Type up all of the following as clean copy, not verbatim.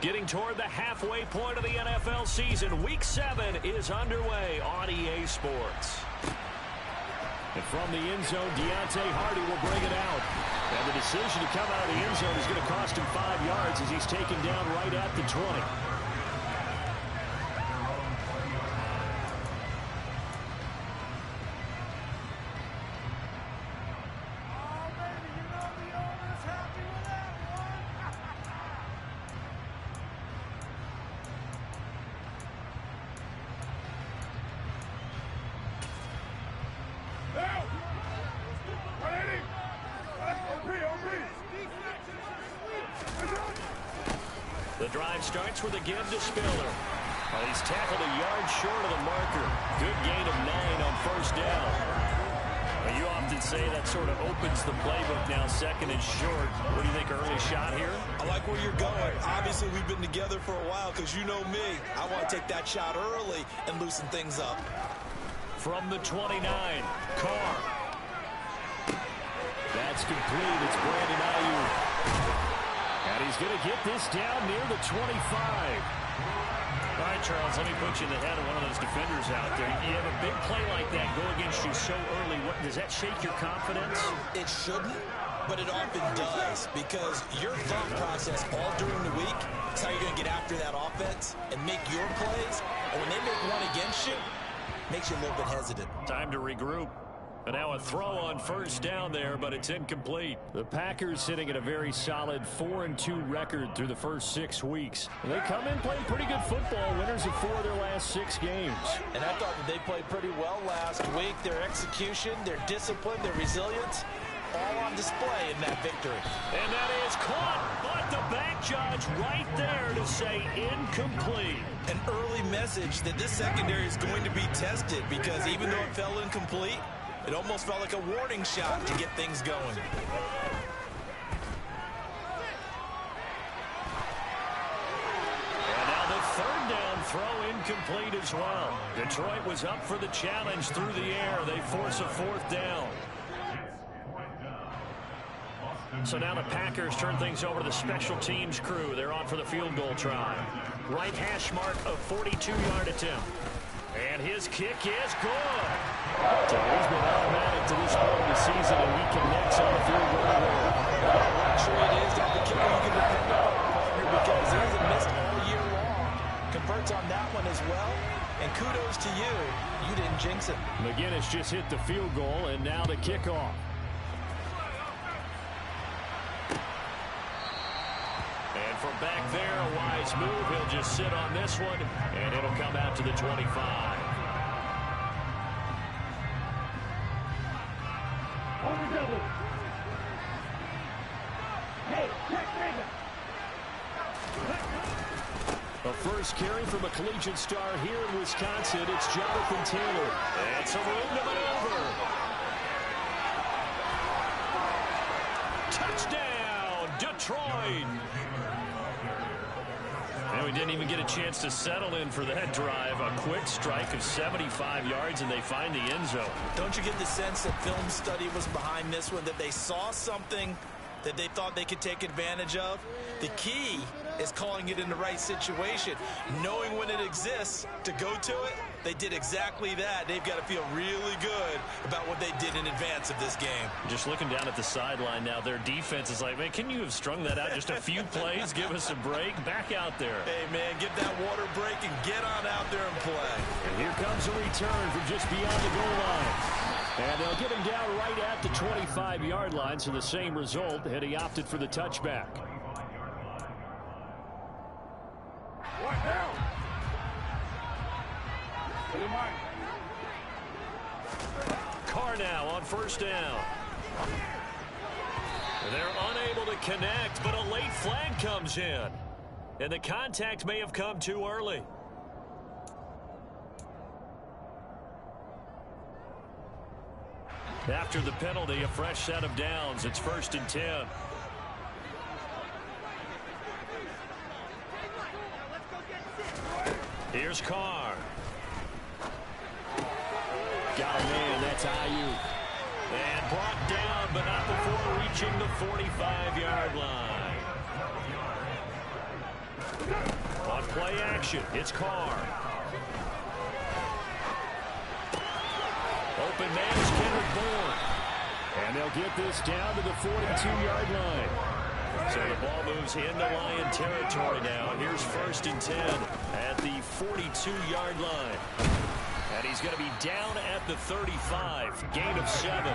Getting toward the halfway point of the NFL season. Week 7 is underway on EA Sports. And from the end zone, Deontay Hardy will bring it out. And the decision to come out of the end zone is going to cost him 5 yards as he's taken down right at the 20. The drive starts with a give to Spiller. Well, he's tackled a yard short of the marker. Good gain of 9 on first down. Well, you often say that sort of opens the playbook now, second and short. What do you think, early shot here? I like where you're going. Obviously, we've been together for a while because you know me. I want to take that shot early and loosen things up. From the 29, Carr. That's complete. It's Brandon Ayuk. And he's going to get this down near the 25. All right, Charles, let me put you in the head of one of those defenders out there. You have a big play like that go against you so early. Does that shake your confidence? It shouldn't, but it often does because your thought process all during the week is how you're going to get after that offense and make your plays. And when they make one against you, it makes you a little bit hesitant. Time to regroup. And now a throw on first down there, but it's incomplete. The Packers sitting at a very solid 4-2 record through the first 6 weeks. And they come in playing pretty good football, winners of 4 of their last 6 games. And I thought that they played pretty well last week. Their execution, their discipline, their resilience, all on display in that victory. And that is caught, but the back judge right there to say incomplete. An early message that this secondary is going to be tested because even though it fell incomplete, it almost felt like a warning shot to get things going. And now the third down throw incomplete as well. Detroit was up for the challenge through the air. They force a 4th down. So now the Packers turn things over to the special teams crew. They're on for the field goal try. Right hash mark, a 42-yard attempt. And his kick is good. So he's been automatic to this point of the season, and he connects on the field goal. Luxury it is to have the kicker you can depend on, partner, because he hasn't missed all year long. Converts on that one as well. And kudos to you. You didn't jinx it. McGinnis just hit the field goal, and now the kickoff. And from back there, a wise move. He'll just sit on this one, and it'll come out to the 25. A first carry from a collegiate star here in Wisconsin. It's Jonathan Taylor. And some room to maneuver. Touchdown, Detroit. And we didn't even get a chance to settle in for that drive. A quick strike of 75 yards, and they find the end zone. Don't you get the sense that film study was behind this one, that they saw something that they thought they could take advantage of? The key is calling it in the right situation, knowing when it exists to go to it. They did exactly that. They've got to feel really good about what they did in advance of this game. Just looking down at the sideline now, their defense is like, man, can you have strung that out just a few plays? Give us a break. Back out there. Hey, man, get that water break and get on out there and play. And here comes a return from just beyond the goal line. And they'll get him down right at the 25-yard line, so the same result, had he opted for the touchback. What now? Carr now on first down. They're unable to connect, but a late flag comes in. And the contact may have come too early. After the penalty, a fresh set of downs. It's 1st and 10. Here's Carr. Got a man, that's Ayuk. And brought down, but not before reaching the 45-yard line. play action. It's Carr. Open man is Kendrick Bourne. And they'll get this down to the 42-yard line. So the ball moves into Lion territory now. Here's 1st and 10 at the 42-yard line. And he's going to be down at the 35. Gain of 7.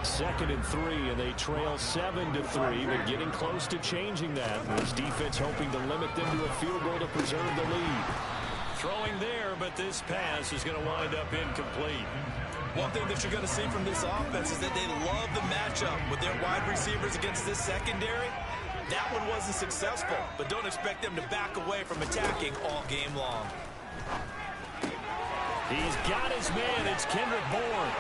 2nd and 3, and they trail 7-3, but getting close to changing that. This defense hoping to limit them to a field goal to preserve the lead. Throwing there, but this pass is going to wind up incomplete. One thing that you're going to see from this offense is that they love the matchup with their wide receivers against this secondary. That one wasn't successful, but don't expect them to back away from attacking all game long. He's got his man. It's Kendrick Bourne.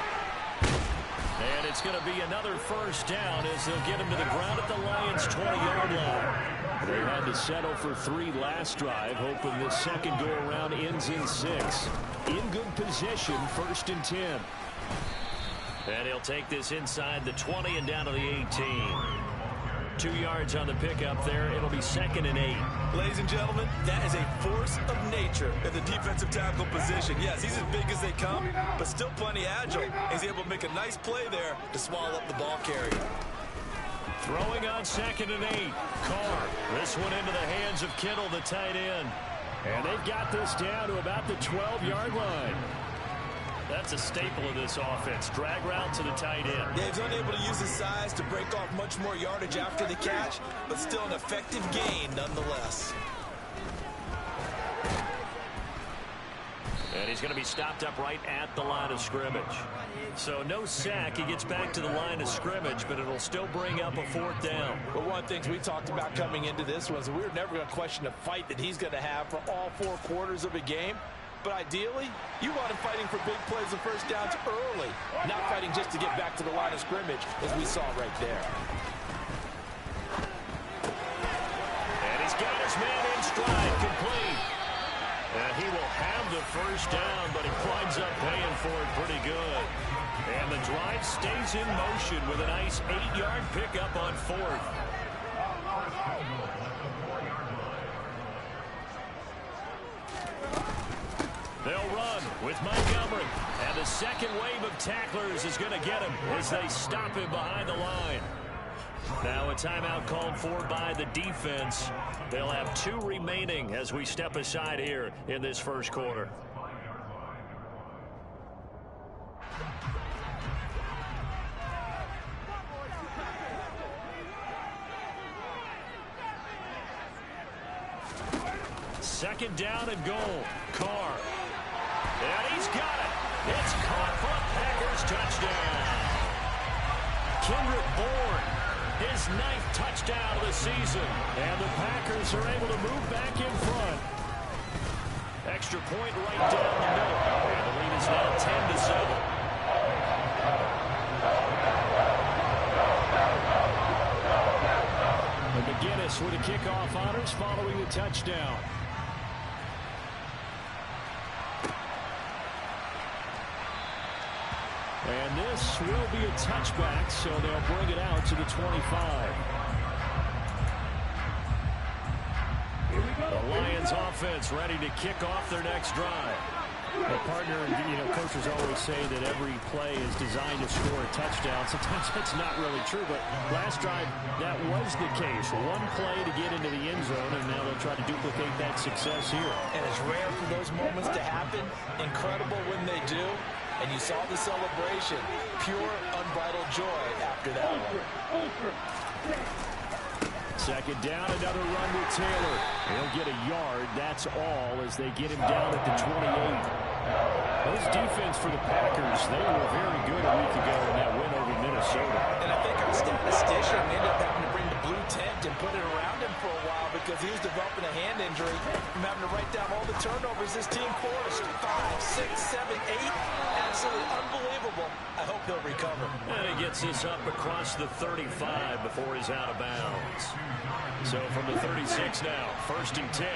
And it's going to be another 1st down as they'll get him to the ground at the Lions' 20-yard line. They had to settle for 3 last drive, hoping this second go-around ends in 6. In good position, 1st and 10. And he'll take this inside the 20 and down to the 18. 2 yards on the pickup there. It'll be 2nd and 8. Ladies and gentlemen, that is a force of nature in the defensive tackle position. Yes, he's as big as they come, but still plenty agile. He's able to make a nice play there to swallow up the ball carrier. Throwing on 2nd and 8. Carr. This one into the hands of Kittle, the tight end. And they've got this down to about the 12-yard line. That's a staple of this offense. Drag route to the tight end. Yeah, he's unable to use his size to break off much more yardage after the catch, but still an effective gain nonetheless. And he's going to be stopped up right at the line of scrimmage. So no sack. He gets back to the line of scrimmage, but it'll still bring up a 4th down. But one of the things we talked about coming into this was we were never going to question the fight that he's going to have for all 4 quarters of a game. But ideally, you want him fighting for big plays and 1st downs early, not fighting just to get back to the line of scrimmage, as we saw right there. And he's got his man in stride, complete. And he will have the 1st down, but he winds up paying for it pretty good. And the drive stays in motion with a nice 8-yard pickup on 4th. They'll run with Montgomery. And the second wave of tacklers is going to get him as they stop him behind the line. Now a timeout called for by the defense. They'll have 2 remaining as we step aside here in this 1st quarter. Second down and goal. Carr. And he's got it. It's caught for a Packers touchdown. Kendrick Bourne, his 9th touchdown of the season. And the Packers are able to move back in front. Extra point right down the middle. And the lead is now 10-7. And McGinnis with the kickoff honors following the touchdown. And this will be a touchback, so they'll bring it out to the 25. The Lions offense ready to kick off their next drive. Well, partner, coaches always say that every play is designed to score a touchdown. Sometimes that's not really true, but last drive, that was the case. One play to get into the end zone, and now they'll try to duplicate that success here. And it's rare for those moments to happen. Incredible when they do. And you saw the celebration. Pure, unbridled joy after that one. Second down, another run with Taylor. He'll get a yard, that's all, as they get him down at the 28. Those defense for the Packers, they were very good a week ago in that win over Minnesota. And I think our statistician ended up having to bring the blue tent and put it around him for a while because he was developing a hand injury from having to write down all the turnovers this team forced. 5, 6, 7, 8. Absolutely unbelievable. I hope he'll recover. And he gets this up across the 35 before he's out of bounds. So from the 36 now, 1st and 10.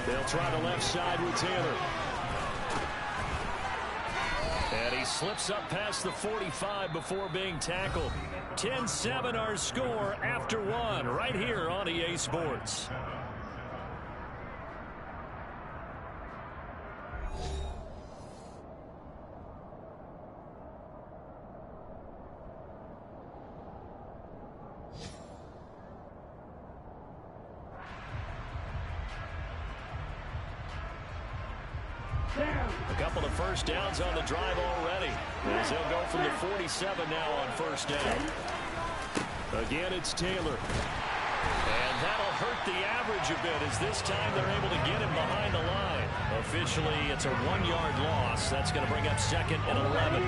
They'll try the left side with Taylor. And he slips up past the 45 before being tackled. 10-7 our score after 1 right here on EA Sports. A couple of first downs on the drive already, as they'll go from the 47 now on first down. Again, it's Taylor. And that'll hurt the average a bit, as this time they're able to get him behind the line. Officially, it's a 1-yard loss. That's going to bring up 2nd and 11.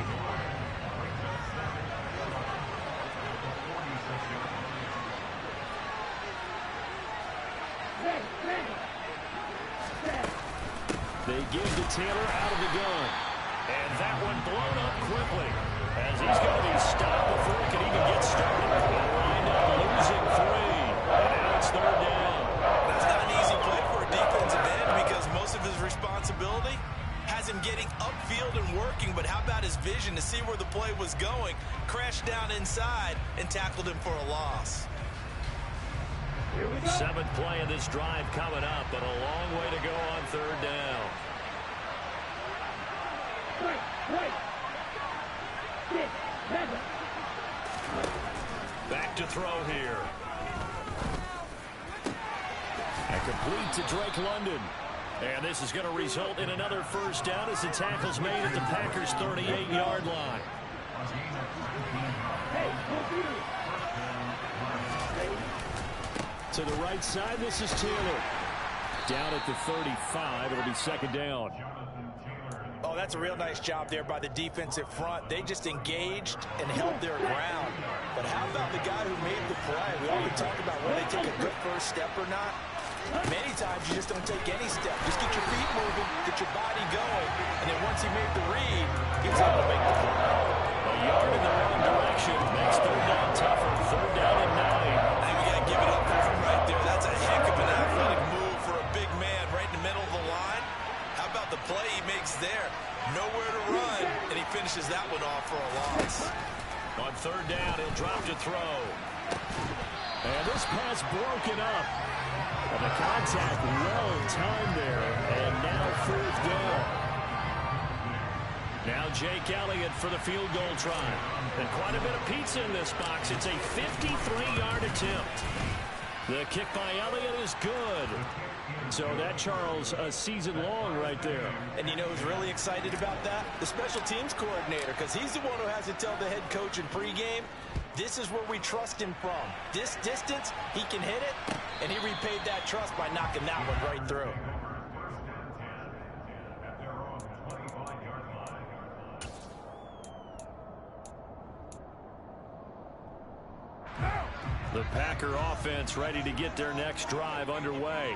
They give to Taylor out of the gun. And that one blown up quickly, as he's going to be stopped before he can even get started. They'll wind up losing 3. And now it's 3rd down. That's not an easy play for a defensive end, because most of his responsibility has him getting upfield and working. But how about his vision to see where the play was going, crashed down inside, and tackled him for a loss. 7th play of this drive coming up, but a long way to go on 3rd down. Back to throw here. And complete to Drake London. And this is going to result in another first down as the tackle's made at the Packers' 38-yard line. To the right side, this is Taylor. Down at the 35, it'll be 2nd down. Oh, that's a real nice job there by the defensive front. They just engaged and held their ground. But how about the guy who made the play? We often talk about whether they take a good first step or not. Many times you just don't take any step. Just get your feet moving, get your body going, and then once he made the read, he was able to make the play. A yard in the wrong direction makes 3rd down tougher. 3rd down and 9. I think we got to give it up for him right there. That's a heck of an athletic move for a big man right in the middle of the line. How about the play he makes there? Nowhere to run, and he finishes that one off for a loss. On 3rd down, he'll drop to throw. And this pass broken up. And the contact well timed there, and now 4th down. Now Jake Elliott for the field goal try. And quite a bit of pizza in this box. It's a 53-yard attempt. The kick by Elliott is good. So that, Charles, a season long right there. And you know who's really excited about that? The special teams coordinator, because he's the one who has to tell the head coach in pregame, this is where we trust him from. This distance, he can hit it, and he repaid that trust by knocking that one right through. The Packer offense ready to get their next drive underway.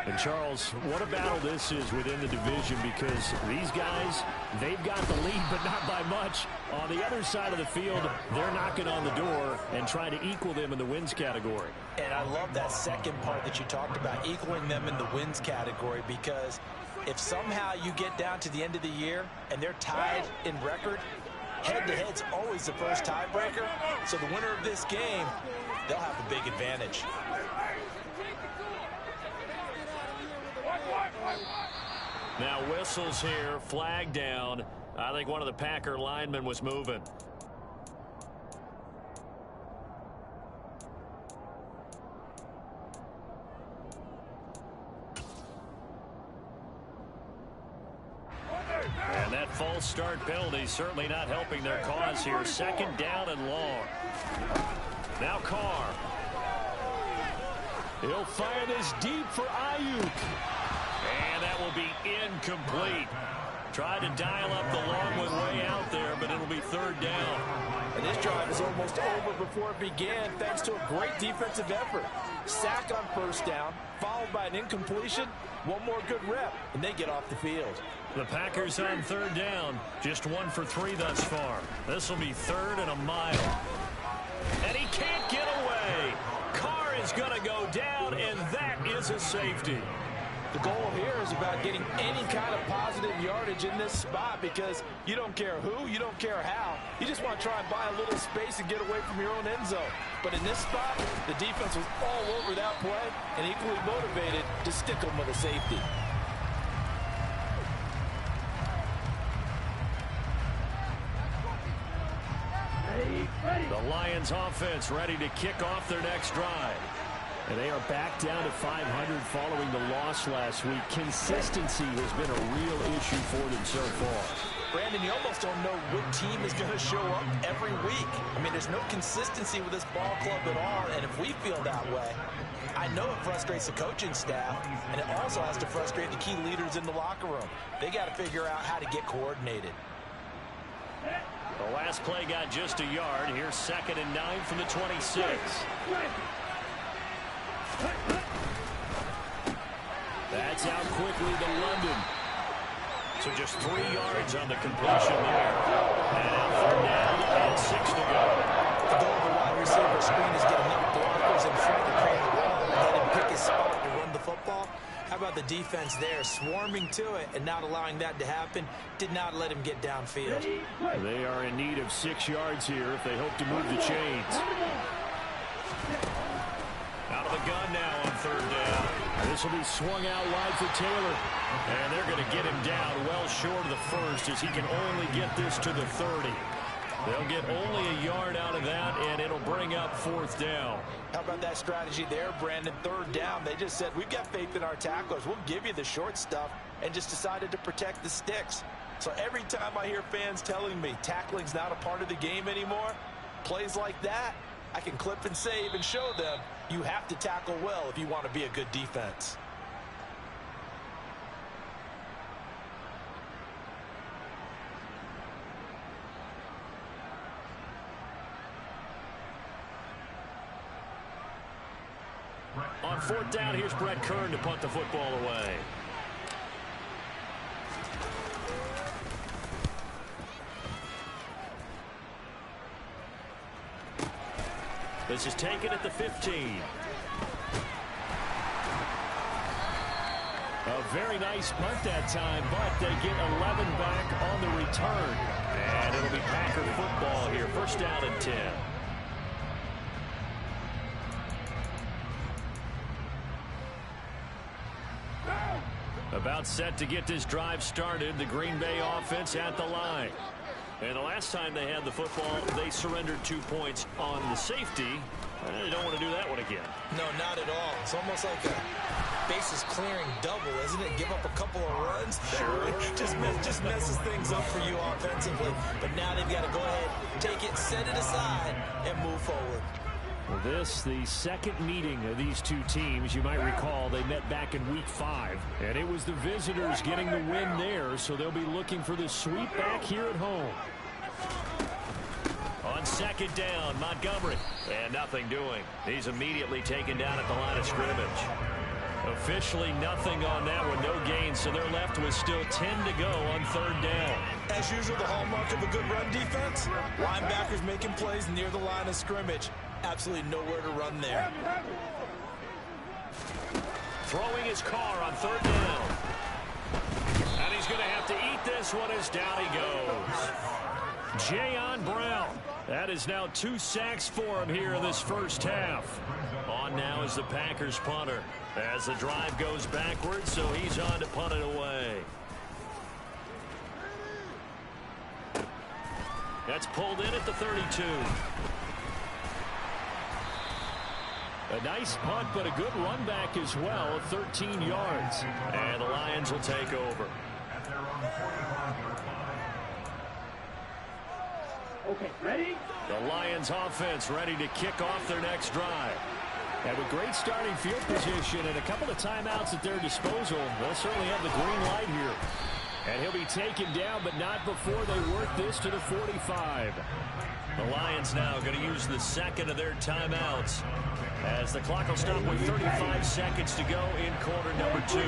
And, Charles, what a battle this is within the division, because these guys, they've got the lead, but not by much. On the other side of the field, they're knocking on the door and trying to equal them in the wins category. And I love that second part that you talked about, equaling them in the wins category, because if somehow you get down to the end of the year and they're tied in record, head-to-head's always the first tiebreaker. So the winner of this game, they'll have a big advantage. Now whistles here, flag down. I think one of the Packer linemen was moving. And that false start penalty certainly not helping their cause here. 2nd down and long. Now Carr. He'll fire this deep for Ayuk. And that will be incomplete. Tried to dial up the long one way out there, but it'll be 3rd down. And this drive is almost over before it began, thanks to a great defensive effort. Sack on 1st down, followed by an incompletion. One more good rep, and they get off the field. The Packers on 3rd down, just 1 for 3 thus far. This will be 3rd and a mile. And he can't get away. Carr is going to go down, and that is a safety. The goal here is about getting any kind of positive yardage in this spot, because you don't care who, you don't care how. You just want to try and buy a little space and get away from your own end zone. But in this spot, the defense was all over that play and equally motivated to stick them with a safety. The Lions offense ready to kick off their next drive. And they are back down to 500 following the loss last week. Consistency has been a real issue for them so far. Brandon, you almost don't know what team is going to show up every week. I mean, there's no consistency with this ball club at all, and if we feel that way, I know it frustrates the coaching staff, and it also has to frustrate the key leaders in the locker room. They got to figure out how to get coordinated. The last play got just a yard. Here's 2nd and 9 from the 26. That's out quickly to London. So just 3 yards on the completion there. And out 3rd down and 6 to go. The goal of the wide receiver screen is get enough blockers in front to create a wall and let him pick his spot to run the football. How about the defense there, swarming to it and not allowing that to happen? Did not let him get downfield. They are in need of 6 yards here if they hope to move the chains. Out of the gun now on 3rd down. This will be swung out wide for Taylor. And they're going to get him down well short of the first as he can only get this to the 30. They'll get only a yard out of that, and it'll bring up 4th down. How about that strategy there, Brandon? 3rd down, they just said, we've got faith in our tacklers. We'll give you the short stuff, and just decided to protect the sticks. So every time I hear fans telling me tackling's not a part of the game anymore, plays like that, I can clip and save and show them you have to tackle well if you want to be a good defense. On 4th down, here's Brett Kern to punt the football away. This is taken at the 15. A very nice punt that time, but they get 11 back on the return. And it'll be Packer football here. 1st down and 10. About set to get this drive started. The Green Bay offense at the line. And the last time they had the football, they surrendered 2 points on the safety. They don't want to do that one again. No, not at all. It's almost like a bases clearing double, isn't it? Give up a couple of runs. Sure. just messes things up for you offensively. But now they've got to go ahead, take it, set it aside, and move forward. Well, this, the second meeting of these two teams. You might recall they met back in week 5. And it was the visitors getting the win there, so they'll be looking for the sweep back here at home. On 2nd down, Montgomery. And nothing doing. He's immediately taken down at the line of scrimmage. Officially nothing on that one, no gain, so they're left with still 10 to go on 3rd down. As usual, the hallmark of a good run defense, linebackers making plays near the line of scrimmage. Absolutely nowhere to run there. Throwing his car on 3rd down. And he's going to have to eat this one as down he goes. Jayon Brown. That is now 2 sacks for him here in this first half. On now is the Packers punter as the drive goes backwards, so he's on to punt it away. That's pulled in at the 32. A nice punt, but a good run back as well, 13 yards. And the Lions will take over. Okay, ready? The Lions offense ready to kick off their next drive. Have a great starting field position and a couple of timeouts at their disposal. They'll certainly have the green light here. And he'll be taken down, but not before they work this to the 45. The Lions now going to use the second of their timeouts as the clock will stop with 35 seconds to go in quarter number 2.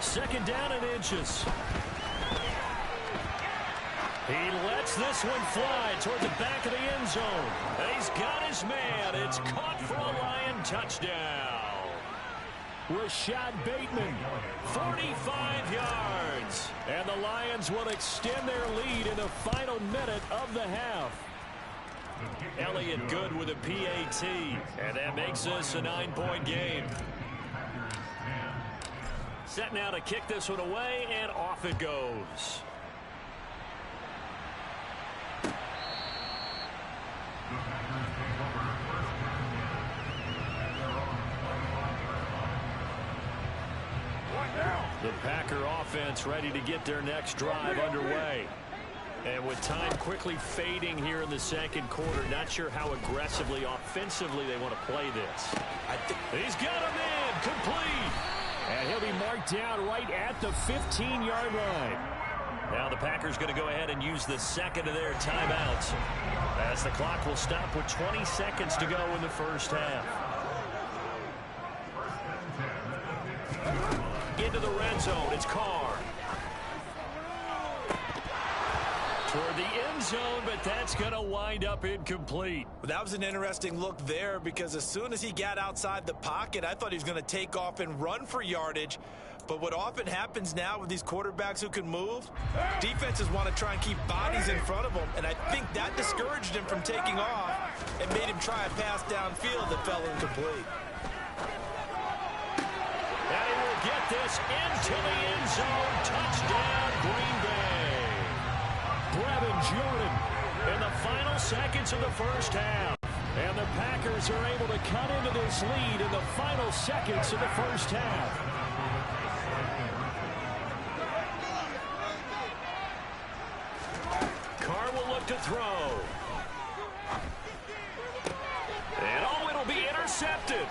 Second down and inches. He lets this one fly toward the back of the end zone. And he's got his man. It's caught for a Lion touchdown. Rashad Bateman, 45 yards. And the Lions will extend their lead in the final minute of the half. Elliott Good with a PAT. And that makes this a 9-point game. Set now to kick this one away, and off it goes. Packer offense ready to get their next drive underway. And with time quickly fading here in the second quarter, not sure how aggressively, offensively they want to play this. He's got him in, complete. And he'll be marked down right at the 15-yard line. Now the Packers going to go ahead and use the second of their timeouts, as the clock will stop with 20 seconds to go in the first half. Into the red zone, it's Carr. Toward the end zone, but that's going to wind up incomplete. That was an interesting look there, because as soon as he got outside the pocket, I thought he was going to take off and run for yardage. But what often happens now with these quarterbacks who can move, defenses want to try and keep bodies in front of them, and I think that discouraged him from taking off and made him try a pass downfield that fell incomplete. And he will get this into the end zone. Touchdown, Green Bay. Brevin Jordan in the final seconds of the first half. And the Packers are able to cut into this lead in the final seconds of the first half. Carr will look to throw. And oh, it'll be intercepted.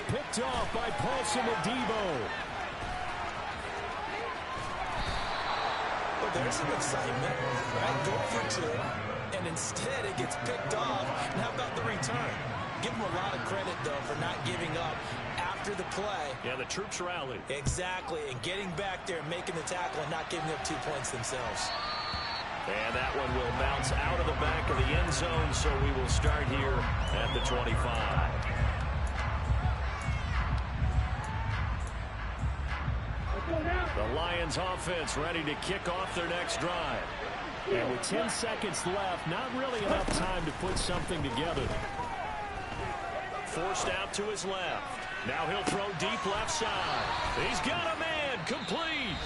Picked off by Paulson Adebo. Well, there's some excitement, right? Go for two, and instead it gets picked off. And how about the return? Give them a lot of credit, though, for not giving up after the play. Yeah, the troops rallied. Exactly, and getting back there and making the tackle and not giving up 2 points themselves. And that one will bounce out of the back of the end zone, so we will start here at the 25. The Lions offense ready to kick off their next drive. And with 10 seconds left, not really enough time to put something together. Forced out to his left. Now he'll throw deep left side. He's got a man, complete.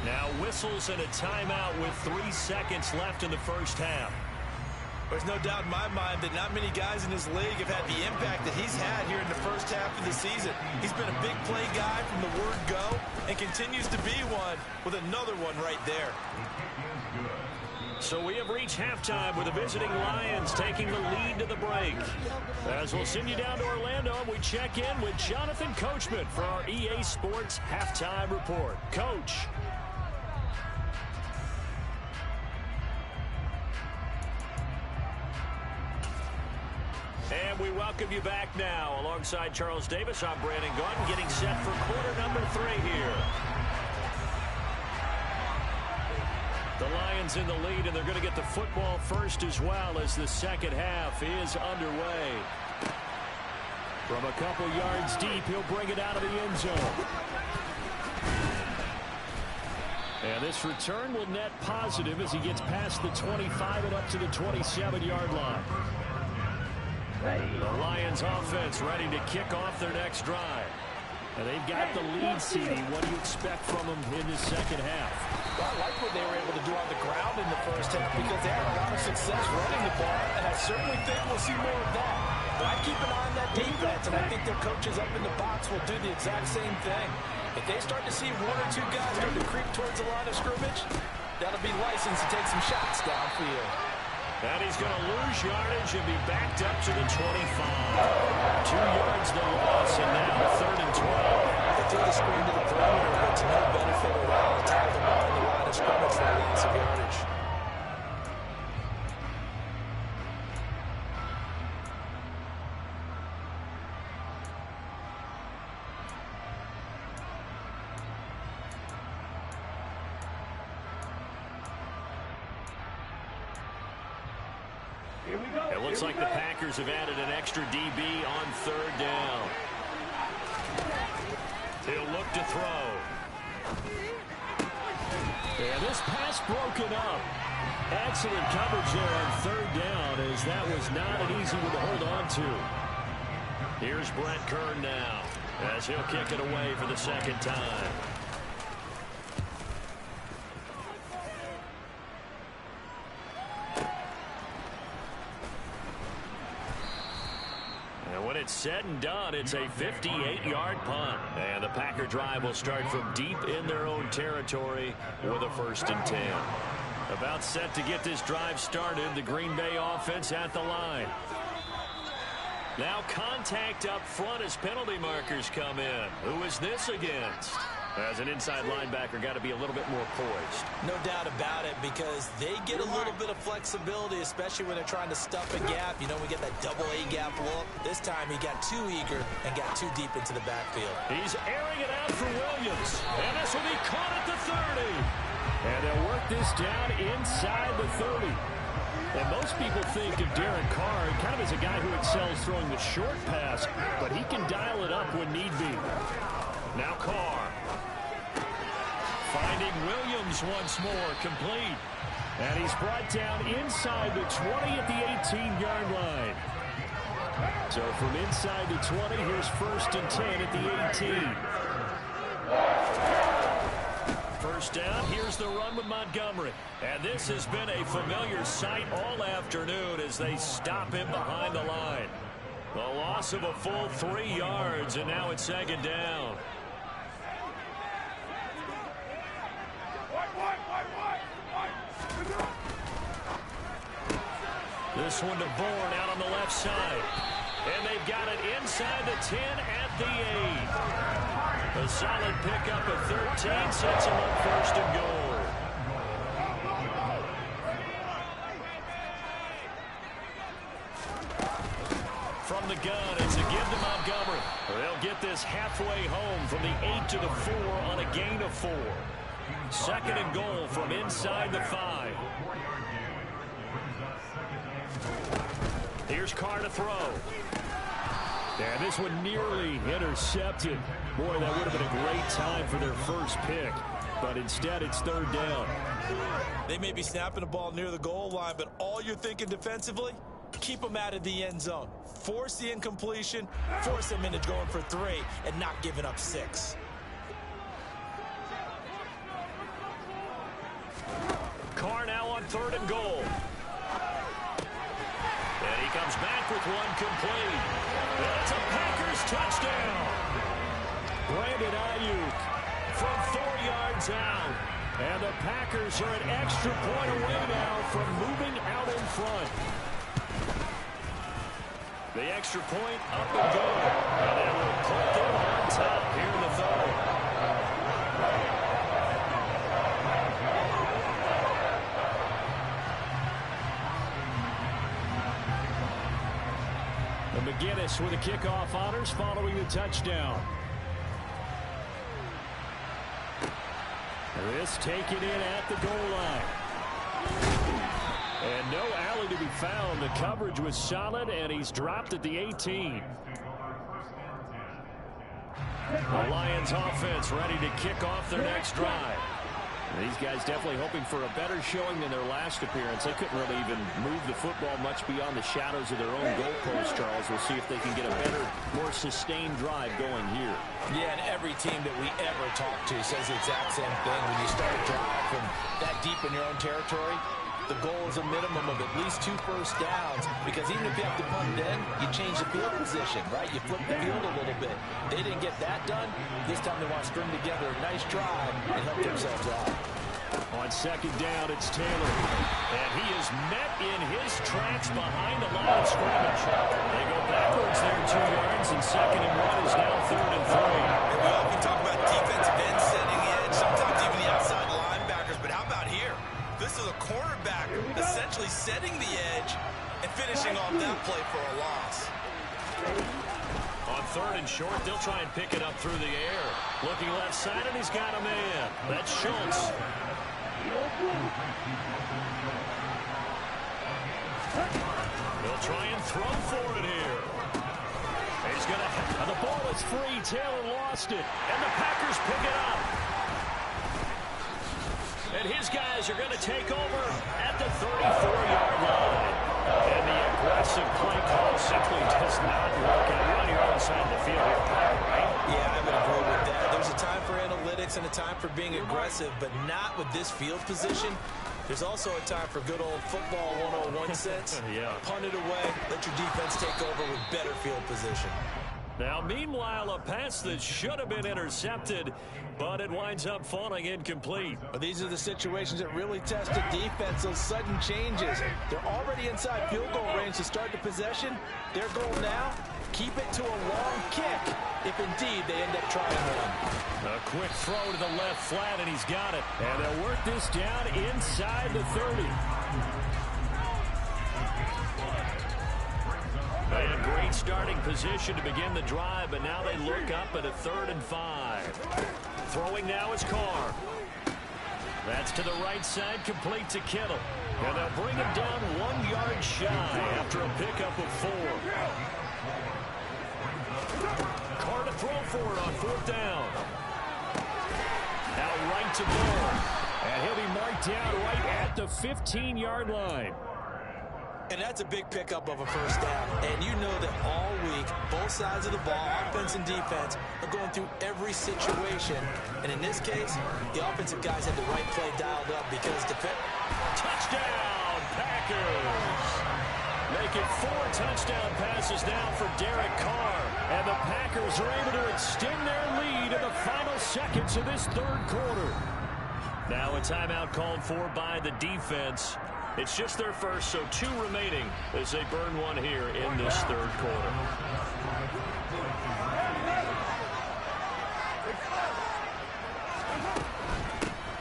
Now whistles and a timeout with 3 seconds left in the first half. There's no doubt in my mind that not many guys in this league have had the impact that he's had here in the first half of the season. He's been a big play guy from the word go and continues to be one with another one right there. So we have reached halftime with the visiting Lions taking the lead to the break. As we'll send you down to Orlando, we check in with Jonathan Coachman for our EA Sports Halftime Report. Coach. And we welcome you back now. Alongside Charles Davis, I'm Brandon Gaudin, getting set for quarter number 3 here. The Lions in the lead, and they're going to get the football first as well as the second half is underway. From a couple yards deep, he'll bring it out of the end zone. And this return will net positive as he gets past the 25 and up to the 27-yard line. The Lions offense ready to kick off their next drive. And they've got the lead, CD. What do you expect from them in the second half? Well, I like what they were able to do on the ground in the first half because they had a lot of success running the ball, and I certainly think we'll see more of that. But I keep an eye on that defense, and I think their coaches up in the box will do the exact same thing. If they start to see 1 or 2 guys start to creep towards the line of scrimmage, that'll be license to take some shots downfield. And he's going to lose yardage and be backed up to the 25. 2 yards the loss, and now 3rd and 12. They threw the screen to the perimeter, but to no benefit at all. Attack them on the line of scrimmage for a loss of yardage. It looks like the Packers have added an extra DB on 3rd down. He'll look to throw. And this pass broken up. Excellent coverage there on 3rd down, as that was not an easy one to hold on to. Here's Brett Kern now, as he'll kick it away for the second time. When it's said and done, it's a 58-yard punt. And the Packer drive will start from deep in their own territory with a 1st and 10. About set to get this drive started. The Green Bay offense at the line. Now contact up front as penalty markers come in. Who is this against? As an inside linebacker, got to be a little bit more poised. No doubt about it, because they get a little bit of flexibility, especially when they're trying to stuff a gap. You know, we get that double A gap look. This time he got too eager and got too deep into the backfield. He's airing it out for Williams. And this will be caught at the 30. And they'll work this down inside the 30. And most people think of Derek Carr kind of as a guy who excels throwing the short pass, but he can dial it up when need be. Now Carr. Finding Williams once more, complete. And he's brought down inside the 20 at the 18-yard line. So from inside the 20, here's 1st and 10 at the 18. First down, here's the run with Montgomery. And this has been a familiar sight all afternoon as they stop him behind the line. The loss of a full 3 yards, and now it's 2nd down. This one to Bourne out on the left side. And they've got it inside the 10 at the 8. A solid pickup of 13 sets him up 1st and goal. From the gun, it's a give to Montgomery. They'll get this halfway home from the 8 to the 4 on a gain of 4. 2nd and goal from inside the 5. Here's Carr to throw. And this one nearly intercepted. Boy, that would have been a great time for their first pick. But instead, it's 3rd down. They may be snapping the ball near the goal line, but all you're thinking defensively, keep them out of the end zone. Force the incompletion, force them into going for 3, and not giving up 6. Carr now on 3rd and goal. And he comes back with one complete. That's a Packers touchdown. Brandon Ayuk from 4 yards out. And the Packers are an extra point away now from moving out in front. The extra point up and going. And they will put them on top here in the 3rd. McGinnis with the kickoff honors following the touchdown. This taken in at the goal line. And no alley to be found. The coverage was solid, and he's dropped at the 18. The Lions offense ready to kick off their next drive. These guys definitely hoping for a better showing than their last appearance. They couldn't really even move the football much beyond the shadows of their own goalpost, Charles. We'll see if they can get a better, more sustained drive going here. Yeah, and every team that we ever talk to says the exact same thing. When you start a drive from that deep in your own territory, the goal is a minimum of at least 2 first downs, because even if you have to punt then, you change the field position, right? You flip the field a little bit. They didn't get that done. This time they want to string together a nice drive and help themselves out. On 2nd down, it's Taylor. And he is met in his tracks behind the line of scrimmage. They go backwards there 2 yards, and 2nd and 1 is now 3rd and 3. And we often talk about defensive ends setting the edge, sometimes even the outside linebackers. But how about here? This is a cornerback essentially setting the edge and finishing off that play for a loss. On 3rd and short, they'll try and pick it up through the air. Looking left side, and he's got a man. That's Schultz. They'll try and throw for it here. He's going to... The ball is free. Taylor lost it. And the Packers pick it up. And his guys are going to take over at the 34-yard line. And the aggressive play call simply does not work out. You're on your own side of the field here, right? Yeah, I would agree with that. There's a time for analytics and a time for being aggressive, but not with this field position. There's also a time for good old football 101 sense. Yeah. Punt it away. Let your defense take over with better field position. Now, meanwhile, a pass that should have been intercepted, but it winds up falling incomplete. These are the situations that really test the defense, those sudden changes. They're already inside field goal range to start the possession. Their goal now, keep it to a long kick, if indeed they end up trying one. A quick throw to the left flat, and he's got it. And they'll work this down inside the 30. And great starting position to begin the drive, but now they look up at a 3rd and 5. Throwing now is Carr. That's to the right side, complete to Kittle. And they'll bring him down 1 yard shy after a pickup of 4. Carr to throw for it on 4th down. Now right to Moore. And he'll be marked down right at the 15-yard line. And that's a big pickup of a 1st down. And you know that all week, both sides of the ball, offense and defense, are going through every situation. And in this case, the offensive guys had the right play dialed up because touchdown, Packers! Make it 4 touchdown passes now for Derek Carr. And the Packers are able to extend their lead in the final seconds of this 3rd quarter. Now a timeout called for by the defense. It's just their first, so 2 remaining as they burn 1 here in this 3rd quarter.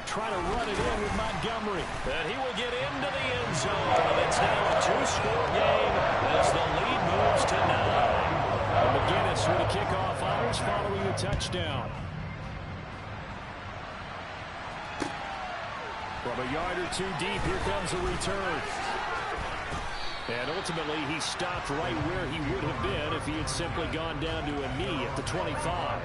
Trying to run it in with Montgomery. And he will get into the end zone. And it's now a 2-score game as the lead moves to 9. And McGinnis with a kickoff honors following the touchdown. From a yard or 2 deep, here comes a return. And ultimately, he stopped right where he would have been if he had simply gone down to a knee at the 25.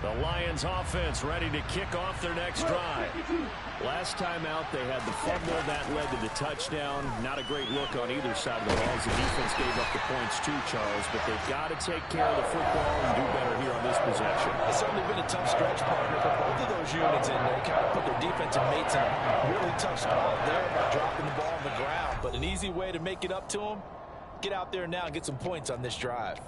The Lions offense ready to kick off their next drive. Last time out, they had the fumble that led to the touchdown. Not a great look on either side of the ball as the defense gave up the points too, Charles. But they've got to take care of the football and do better here on this possession. It's certainly been a tough stretch, partner, for both of those units, and they kind of put their defensive mates in a really tough spot there by dropping the ball on the ground. But an easy way to make it up to them, get out there now and get some points on this drive.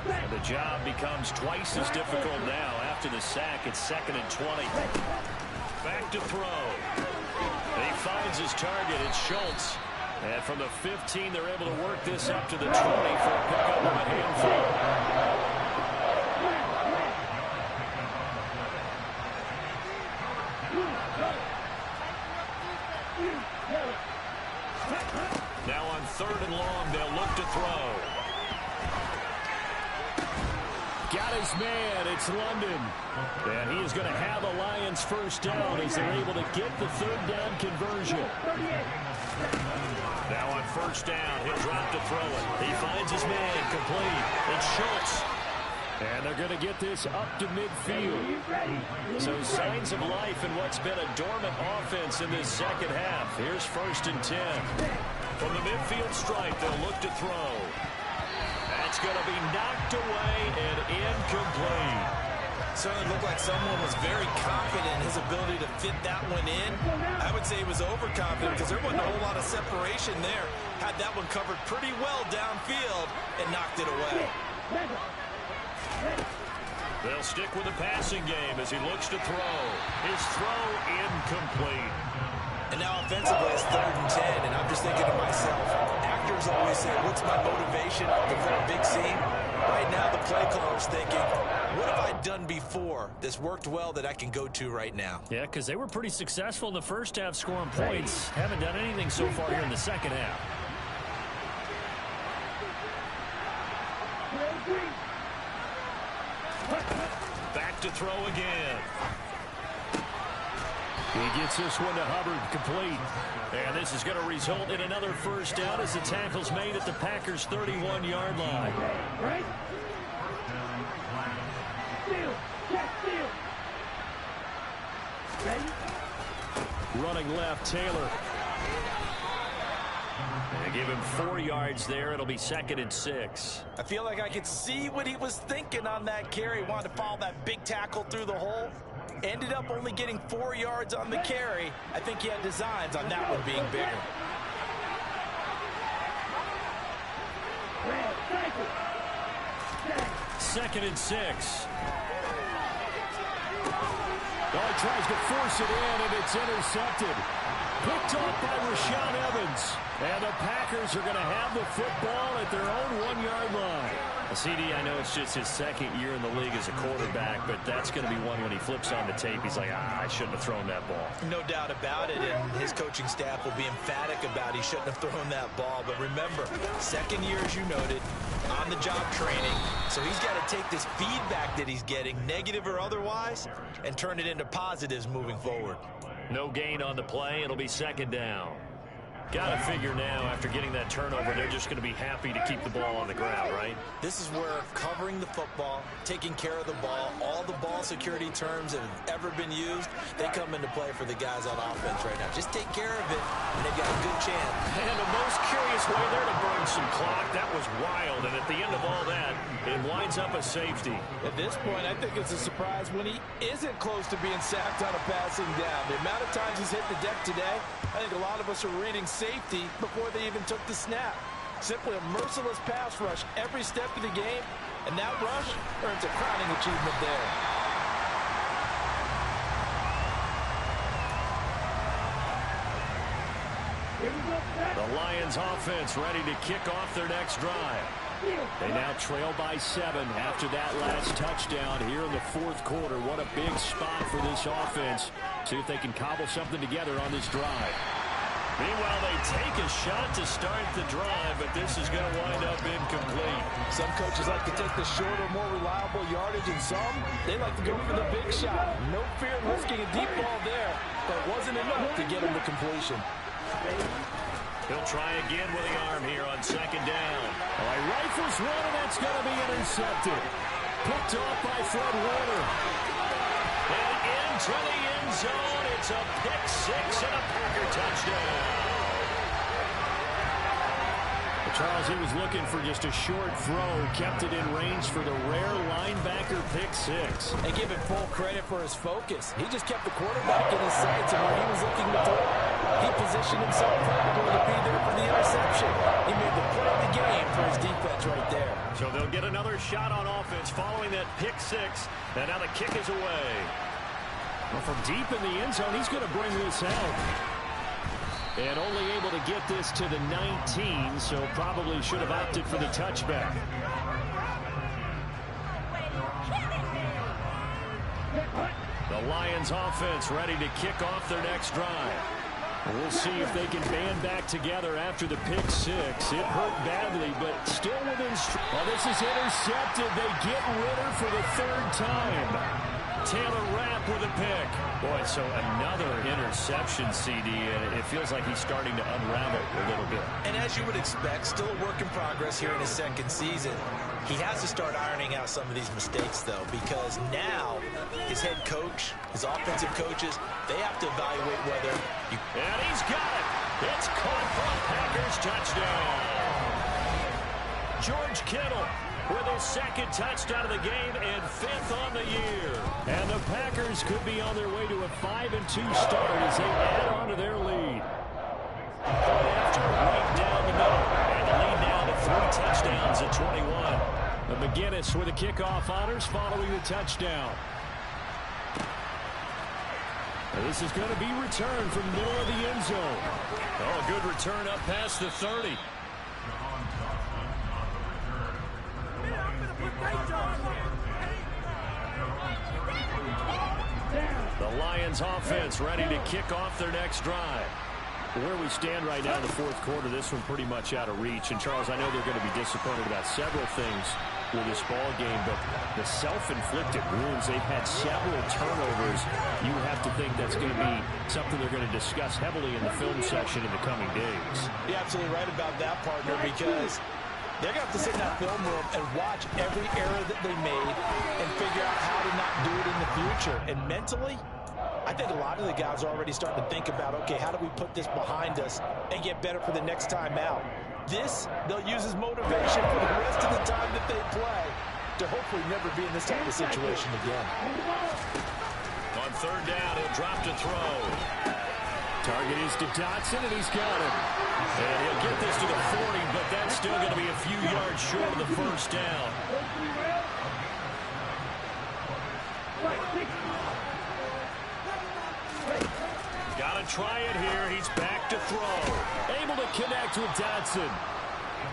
And the job becomes twice as difficult now after the sack. It's 2nd and 20. Back to throw. He finds his target. It's Schultz. And from the 15, they're able to work this up to the 20 for a pickup of a handful. Now on 3rd and long, they'll look to throw. Got his man. It's London. And he is going to have a Lions 1st down as they're able to get the 3rd down conversion. Now on 1st down, he'll drop to throw it. He finds his man complete. It's Schultz. And they're going to get this up to midfield. So signs of life in what's been a dormant offense in this 2nd half. Here's 1st and 10. From the midfield stripe, they'll look to throw. That's going to be knocked away and incomplete. Certainly looked like someone was very confident in his ability to fit that one in. I would say he was overconfident because there wasn't a whole lot of separation there. Had that one covered pretty well downfield and knocked it away. They'll stick with the passing game as he looks to throw. His throw incomplete. And now offensively, it's 3rd and 10, and I'm just thinking to myself, actors always say, what's my motivation before a big scene? Right now, the play caller's thinking, what have I done before that's worked well that I can go to right now? Yeah, because they were pretty successful in the 1st half scoring points. Haven't done anything so far here in the 2nd half. Back to throw again. He gets this one to Hubbard, complete. And this is going to result in another 1st down as the tackle's made at the Packers' 31-yard line. running left, Taylor. And give him 4 yards there. It'll be 2nd and 6. I feel like I could see what he was thinking on that carry. Wanted to follow that big tackle through the hole. Ended up only getting 4 yards on the carry. I think he had designs on that one being bigger. Second and 6. Oh, he tries to force it in, and it's intercepted. Picked off by Rashaan Evans. And the Packers are going to have the football at their own 1-yard line. CD, I know it's just his 2nd year in the league as a quarterback, but that's going to be one when he flips on the tape. He's like, I shouldn't have thrown that ball. No doubt about it, and his coaching staff will be emphatic about he shouldn't have thrown that ball. But remember, 2nd year, as you noted, on-the-job training. So he's got to take this feedback that he's getting, negative or otherwise, and turn it into positives moving forward. No gain on the play. It'll be 2nd down. Got to figure now, after getting that turnover, they're just going to be happy to keep the ball on the ground, right? This is where covering the football, taking care of the ball, all the ball security terms that have ever been used, they come into play for the guys on offense right now. Just take care of it, and they've got a good chance. And the most curious way there to burn some clock. That was wild, and at the end of all that, it winds up a safety. At this point, I think it's a surprise when he isn't close to being sacked on a passing down. The amount of times he's hit the deck today, I think a lot of us are reading safety before they even took the snap. Simply a merciless pass rush every step of the game, and that rush earns a crowning achievement there. The Lions offense ready to kick off their next drive. They now trail by 7 after that last touchdown here in the 4th quarter. What a big spot for this offense. See if they can cobble something together on this drive. Meanwhile, they take a shot to start the drive, but this is going to wind up incomplete. Some coaches like to take the shorter, more reliable yardage, and some, they like to go for the big shot. No fear of risking a deep ball there, but it wasn't enough to get him to completion. He'll try again with the arm here on 2nd down. All right, rifles one, and that's going to be intercepted. Picked off by Fred Warner. And into the end zone. It's a pick 6 and a Packer touchdown. Charles, he was looking for just a short throw, kept it in range for the rare linebacker pick 6. And give him full credit for his focus. He just kept the quarterback in his sights, and when he was looking to throw, he positioned himself perfectly to be there for the interception. He made the play of the game for his defense right there. So they'll get another shot on offense following that pick 6, and now the kick is away. Well, from deep in the end zone, he's going to bring this out. And only able to get this to the 19, so probably should have opted for the touchback. The Lions offense ready to kick off their next drive. We'll see if they can band back together after the pick 6. It hurt badly, but still within. Oh, this is intercepted. They get Ritter for the 3rd time. Taylor Rapp with a pick. Boy, so another interception, CD, and it feels like he's starting to unravel a little bit. And as you would expect, still a work in progress here in his 2nd season. He has to start ironing out some of these mistakes, though, because now his head coach, his offensive coaches, they have to evaluate whether you... And he's got it. It's caught for a Packers touchdown. George Kittle with his 2nd touchdown of the game and 5th on the year. And the Packers could be on their way to a 5-2 start as they add on to their lead. After right down the middle. And the lead now to 3 touchdowns at 21. But McGinnis with the kickoff honors following the touchdown. And this is going to be returned from the middle of the end zone. Oh, a good return up past the 30. The Lions offense ready to kick off their next drive. Where we stand right now in the 4th quarter, this one pretty much out of reach. And, Charles, I know they're going to be disappointed about several things with this ball game, but the self-inflicted wounds, they've had several turnovers. You have to think that's going to be something they're going to discuss heavily in the film section in the coming days. You're absolutely right about that, partner, because they're going to have to sit in that film room and watch every error that they made and figure out how to not do it in the future. And mentally, I think a lot of the guys are already starting to think about, okay, how do we put this behind us and get better for the next time out? This, they'll use as motivation for the rest of the time that they play to hopefully never be in this type of situation again. On third down, he'll drop to throw. Target is to Dotson, and he's got it. And he'll get this to the 40, but that's still going to be a few yards short of the first down. Got to try it here. He's back to throw. Able to connect with Dotson.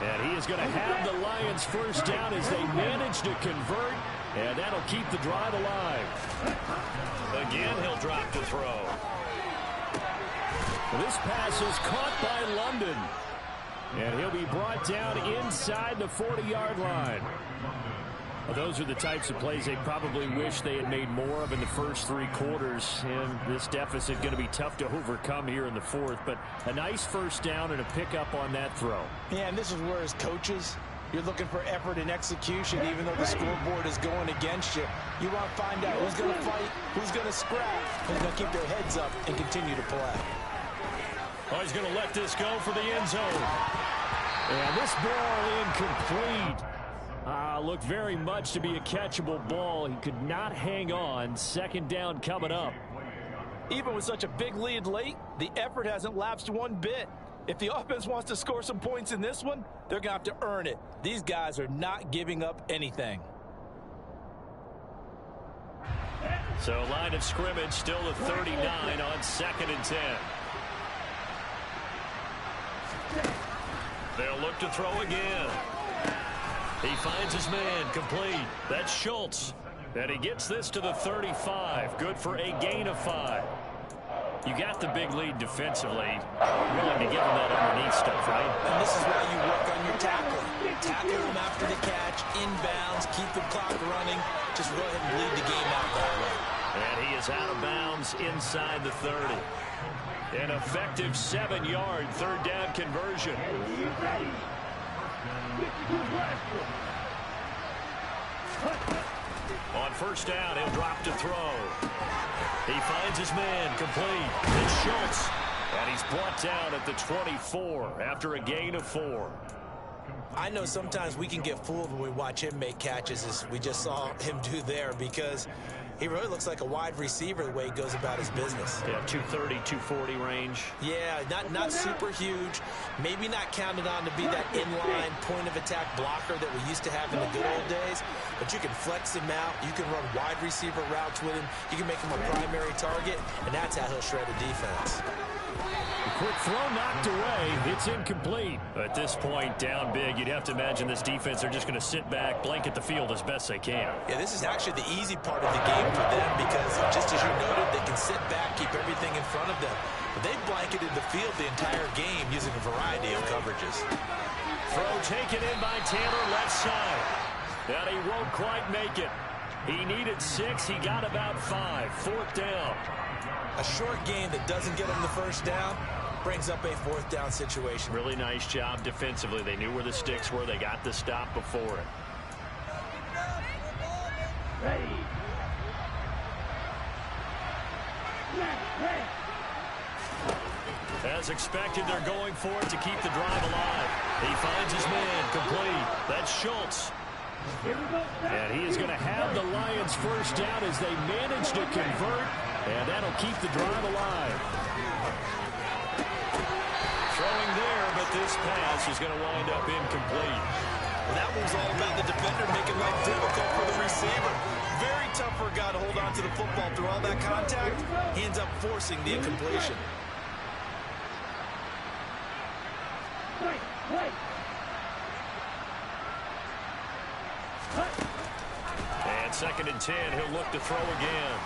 And he is going to have the Lions first down as they manage to convert, and that'll keep the drive alive. Again, he'll drop to throw. This pass is caught by London. And he'll be brought down inside the 40-yard line. Well, those are the types of plays they probably wish they had made more of in the first 3 quarters. And this deficit going to be tough to overcome here in the fourth. But a nice first down and a pickup on that throw. Yeah, and this is where, as coaches, you're looking for effort and execution, even though the scoreboard is going against you. You want to find out who's going to fight, who's going to scrap, who's going to keep their heads up and continue to play. Oh, he's going to let this go for the end zone. And this ball incomplete. Looked very much to be a catchable ball. He could not hang on. Second down coming up. Even with such a big lead late, the effort hasn't lapsed one bit. If the offense wants to score some points in this one, they're going to have to earn it. These guys are not giving up anything. So line of scrimmage still at 39 on 2nd and 10. They'll look to throw again. He finds his man, complete. That's Schultz. And he gets this to the 35. Good for a gain of 5. You got the big lead defensively. Willing to give him that underneath stuff, right? And this is why you work on your tackling. Tackle him after the catch, inbounds, keep the clock running. Just go ahead and bleed the game out that way. And he is out of bounds inside the 30. An effective 7-yard third down conversion. On first down, he'll drop to throw. He finds his man, complete. It's Schultz. And he's brought down at the 24 after a gain of 4. I know sometimes we can get fooled when we watch him make catches, as we just saw him do there, because he really looks like a wide receiver the way he goes about his business. Yeah, 230, 240 range. Yeah, not super huge. Maybe not counted on to be that inline point-of-attack blocker that we used to have in the good old days. But you can flex him out. You can run wide receiver routes with him. You can make him a primary target, and that's how he'll shred a defense. Quick throw knocked away. It's incomplete. At this point, down big, you'd have to imagine this defense are just going to sit back, blanket the field as best they can. Yeah, this is actually the easy part of the game for them because, just as you noted, they can sit back, keep everything in front of them. But they've blanketed the field the entire game using a variety of coverages. Throw taken in by Taylor, left side. And he won't quite make it. He needed 6. He got about 5. Fourth down. A short game that doesn't get him the first down brings up a fourth down situation. Really nice job defensively. They knew where the sticks were. They got the stop before it. Ready. As expected, they're going for it to keep the drive alive. He finds his man, complete. That's Schultz. And he is going to have the Lions first down as they manage to convert, and that'll keep the drive alive. Throwing there, but this pass is going to wind up incomplete. Well, that one's all about the defender making life difficult for the receiver. Very tough for a guy to hold on to the football through all that contact. He ends up forcing the incompletion. And 2nd and 10, he'll look to throw again.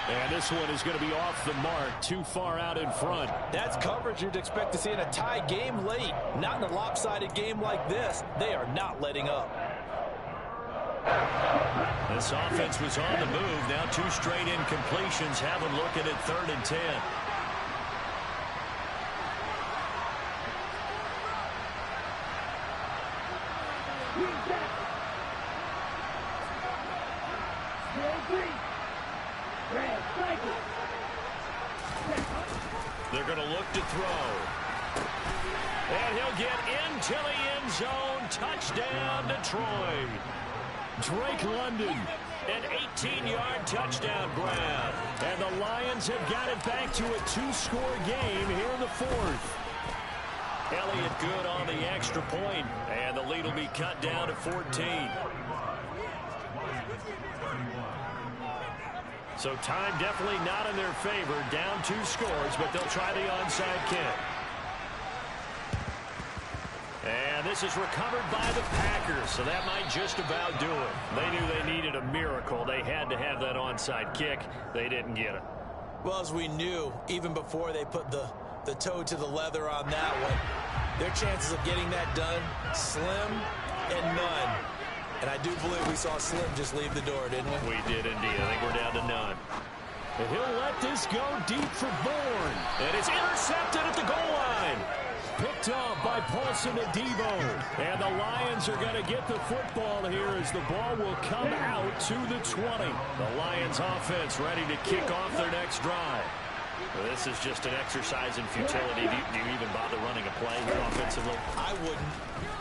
And this one is going to be off the mark, too far out in front. That's coverage you'd expect to see in a tie game late. Not in a lopsided game like this. They are not letting up. This offense was on the move. Now 2 straight incompletions have them looking at 3rd and 10. Red, They're going to look to throw. And he'll get into the end zone. Touchdown, Detroit. Drake London, an 18-yard touchdown grab. And the Lions have got it back to a two-score game here in the fourth. Elliott good on the extra point, and the lead will be cut down to 14. So time definitely not in their favor. Down 2 scores, but they'll try the onside kick. And this is recovered by the Packers, so that might just about do it. They knew they needed a miracle. They had to have that onside kick. They didn't get it. Well, as we knew, even before they put the toe to the leather on that one, their chances of getting that done, slim and none. And I do believe we saw Slim just leave the door, didn't we? We did indeed. I think we're down to none. And he'll let this go deep for Bourne. And it's intercepted at the goal line. Picked up by Paulson Adebo. And the Lions are going to get the football here as the ball will come out to the 20. The Lions offense ready to kick off their next drive. Well, this is just an exercise in futility. Do you even bother running a play here offensively? I wouldn't,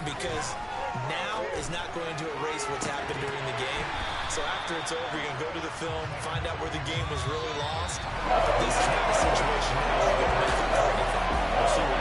because now is not going to erase what's happened during the game. So after it's over, you're going to go to the film, find out where the game was really lost. But this is not a situation now where you're going to make up for anything. We'll see what